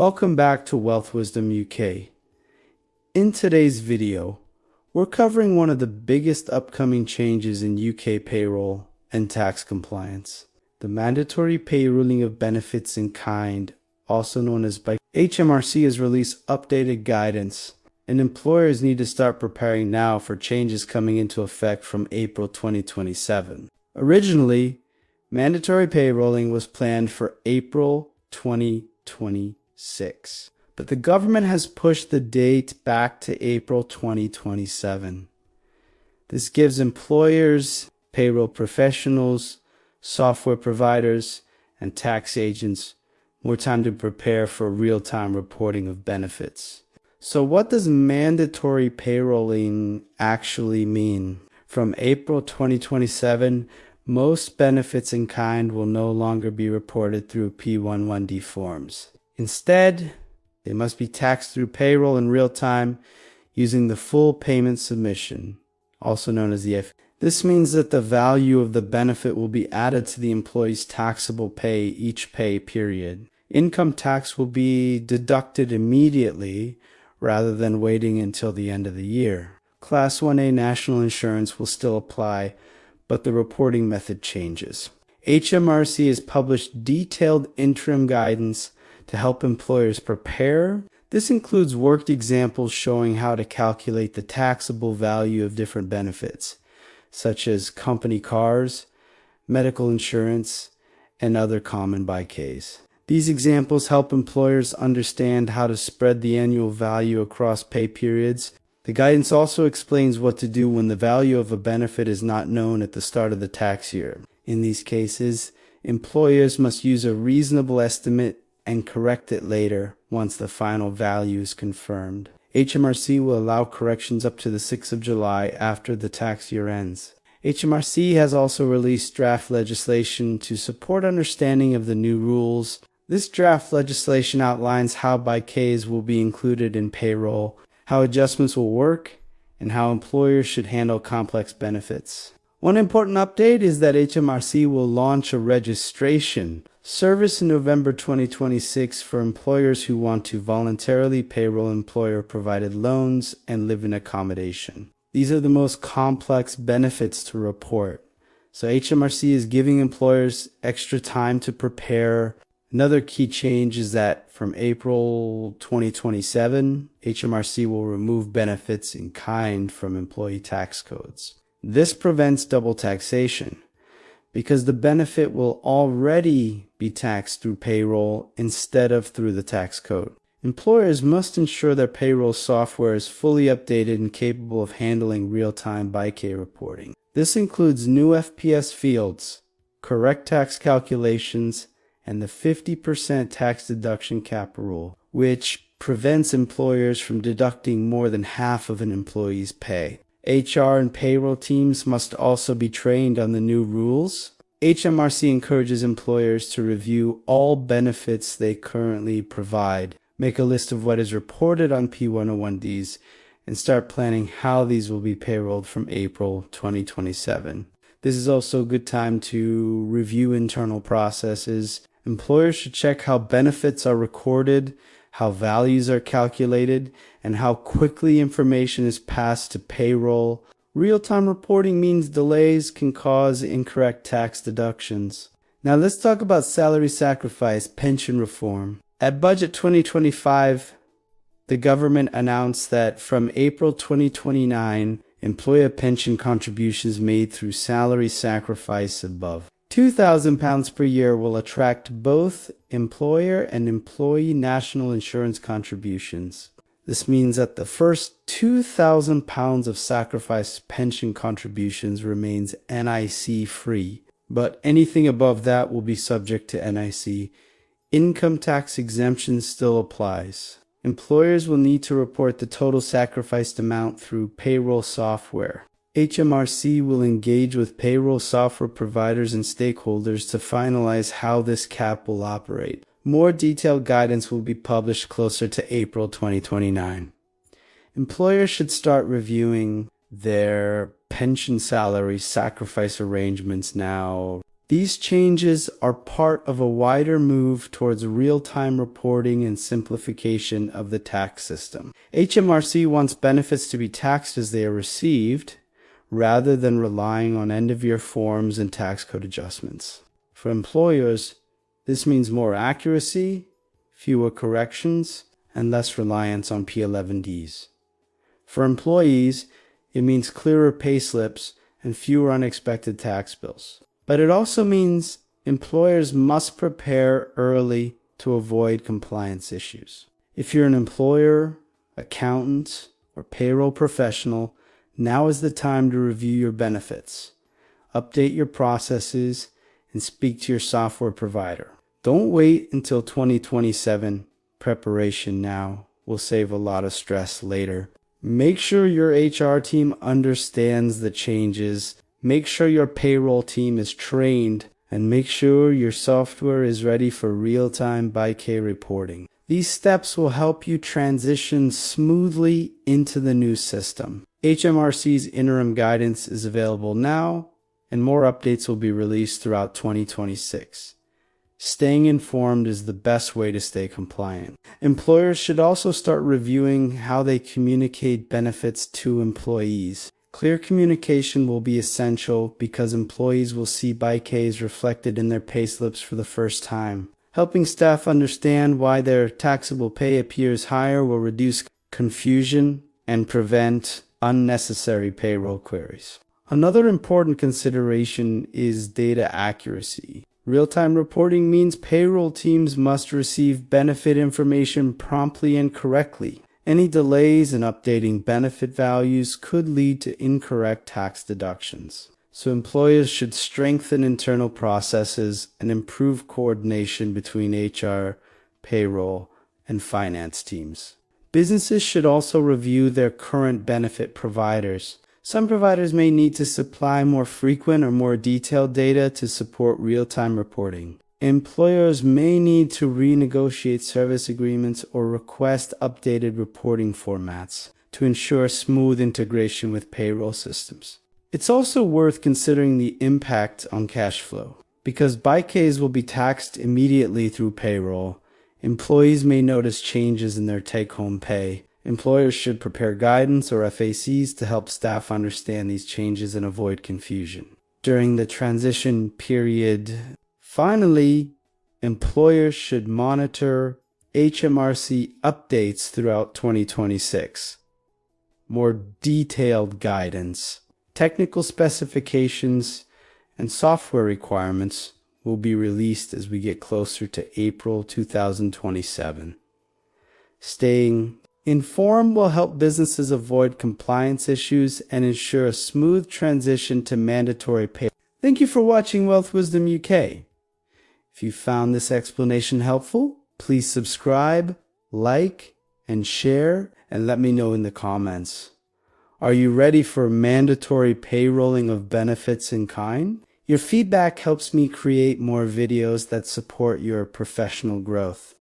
Welcome back to Wealth Wisdom UK. In today's video, we're covering one of the biggest upcoming changes in UK payroll and tax compliance. The mandatory payrolling of benefits in kind, also known as BIKS. HMRC has released updated guidance, and employers need to start preparing now for changes coming into effect from April 2027. Originally, mandatory payrolling was planned for April 2026, but the government has pushed the date back to April 2027. This gives employers, payroll professionals, software providers, and tax agents more time to prepare for real-time reporting of benefits. So what does mandatory payrolling actually mean? From April 2027, most benefits in kind will no longer be reported through P11D forms. Instead, they must be taxed through payroll in real time using the full payment submission, also known as the F. This means that the value of the benefit will be added to the employee's taxable pay each pay period. Income tax will be deducted immediately rather than waiting until the end of the year. Class 1A national insurance will still apply, but the reporting method changes. HMRC has published detailed interim guidance to help employers prepare. This includes worked examples showing how to calculate the taxable value of different benefits, such as company cars, medical insurance, and other common BIKS. These examples help employers understand how to spread the annual value across pay periods. The guidance also explains what to do when the value of a benefit is not known at the start of the tax year. In these cases, employers must use a reasonable estimate and correct it later once the final value is confirmed. HMRC will allow corrections up to the 6th of July after the tax year ends. HMRC has also released draft legislation to support understanding of the new rules. This draft legislation outlines how BIKS will be included in payroll, how adjustments will work, and how employers should handle complex benefits. One important update is that HMRC will launch a registration service in November 2026 for employers who want to voluntarily payroll employer-provided loans and live-in accommodation. These are the most complex benefits to report, so HMRC is giving employers extra time to prepare. Another key change is that from April 2027, HMRC will remove benefits in kind from employee tax codes. This prevents double taxation, because the benefit will already be taxed through payroll instead of through the tax code. Employers must ensure their payroll software is fully updated and capable of handling real-time BIKS reporting. This includes new FPS fields, correct tax calculations, and the 50% tax deduction cap rule, which prevents employers from deducting more than half of an employee's pay. HR and payroll teams must also be trained on the new rules. HMRC encourages employers to review all benefits they currently provide, make a list of what is reported on P101Ds, and start planning how these will be payrolled from April 2027. This is also a good time to review internal processes. Employers should check how benefits are recorded, how values are calculated, and how quickly information is passed to payroll. Real-time reporting means delays can cause incorrect tax deductions. Now let's talk about salary sacrifice pension reform. At Budget 2025, the government announced that from April 2029, employer pension contributions made through salary sacrifice above £2,000 per year will attract both employer and employee national insurance contributions. This means that the first £2,000 of sacrifice pension contributions remains NIC free, but anything above that will be subject to NIC. Income tax exemption still applies. Employers will need to report the total sacrificed amount through payroll software. HMRC will engage with payroll software providers and stakeholders to finalize how this cap will operate. More detailed guidance will be published closer to April 2029. Employers should start reviewing their pension salary sacrifice arrangements now. These changes are part of a wider move towards real-time reporting and simplification of the tax system. HMRC wants benefits to be taxed as they are received, rather than relying on end-of-year forms and tax code adjustments. For employers, this means more accuracy, fewer corrections, and less reliance on P11Ds. For employees, it means clearer pay slips and fewer unexpected tax bills. But it also means employers must prepare early to avoid compliance issues. If you're an employer, accountant, or payroll professional, now is the time to review your benefits, update your processes, and speak to your software provider. Don't wait until 2027. Preparation now will save a lot of stress later. Make sure your HR team understands the changes. Make sure your payroll team is trained, and make sure your software is ready for real-time BIKS reporting. These steps will help you transition smoothly into the new system. HMRC's interim guidance is available now, and more updates will be released throughout 2026. Staying informed is the best way to stay compliant. Employers should also start reviewing how they communicate benefits to employees. Clear communication will be essential because employees will see BIKS reflected in their payslips for the first time. Helping staff understand why their taxable pay appears higher will reduce confusion and prevent unnecessary payroll queries. Another important consideration is data accuracy. Real-time reporting means payroll teams must receive benefit information promptly and correctly. Any delays in updating benefit values could lead to incorrect tax deductions. So employers should strengthen internal processes and improve coordination between HR, payroll, and finance teams. Businesses should also review their current benefit providers. Some providers may need to supply more frequent or more detailed data to support real-time reporting. Employers may need to renegotiate service agreements or request updated reporting formats to ensure smooth integration with payroll systems. It's also worth considering the impact on cash flow. Because BIKS will be taxed immediately through payroll, employees may notice changes in their take-home pay. Employers should prepare guidance or FACs to help staff understand these changes and avoid confusion. During the transition period, finally, employers should monitor HMRC updates throughout 2026. More detailed guidance, technical specifications, and software requirements will be released as we get closer to April 2027. Staying informed will help businesses avoid compliance issues and ensure a smooth transition to mandatory pay. Thank you for watching Wealth Wisdom UK. If you found this explanation helpful, please subscribe, like, and share, and let me know in the comments. Are you ready for mandatory payrolling of benefits in kind? Your feedback helps me create more videos that support your professional growth.